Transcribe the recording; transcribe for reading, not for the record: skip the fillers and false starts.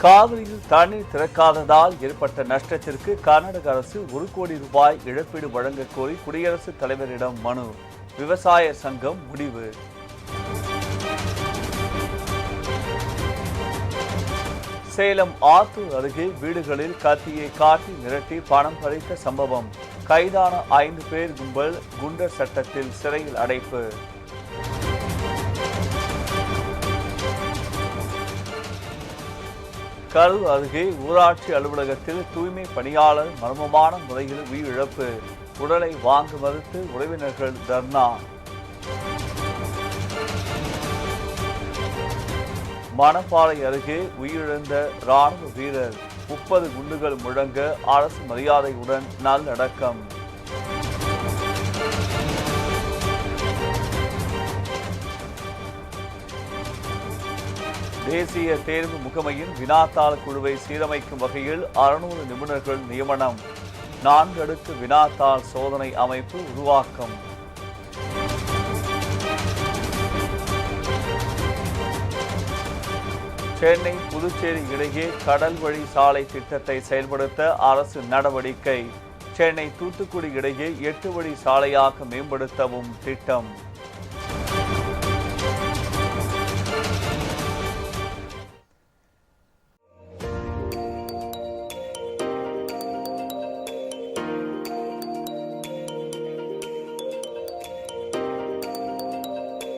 காவிரியில் தண்ணீர் திறக்காததால் ஏற்பட்ட நஷ்டத்திற்கு கர்நாடக அரசு 1 கோடி ரூபாய் இழப்பீடு வழங்க கோரி குடியரசுத் தலைவரிடம் மனு. விவசாய சங்கம் முடிவு. சேலம் ஆத்தூர் அருகே வீடுகளில் கத்தியை காட்டி மிரட்டி பணம் பறித்த சம்பவம். கைதான 5 பேர் கும்பல் குண்டர் சட்டத்தில் சிறையில் அடைப்பு. கரூர் அருகே ஊராட்சி அலுவலகத்தில் தூய்மை பணியாளர் மர்மமான முறையில் உயிரிழப்பு. உடலை வாங்க மறுத்து உறவினர்கள் தர்ணா. மணப்பாறை அருகே உயிரிழந்த ராணுவ வீரர். 30 குண்டுகள் முழங்க அரசு மரியாதையுடன் நல்லடக்கம். தேசிய தேர்வு முகமையின் வினாத்தாள் குழுவை சீரமைக்கும் வகையில் 600 நிபுணர்கள் நியமனம். 4 அடுக்கு வினாத்தாள் சோதனை அமைப்பு உருவாக்கம். சென்னை புதுச்சேரி இடையே கடல் வழி சாலை திட்டத்தை செயல்படுத்த அரசு நடவடிக்கை. சென்னை தூத்துக்குடி இடையே 8 வழி சாலையாக மேம்படுத்தவும் திட்டம்.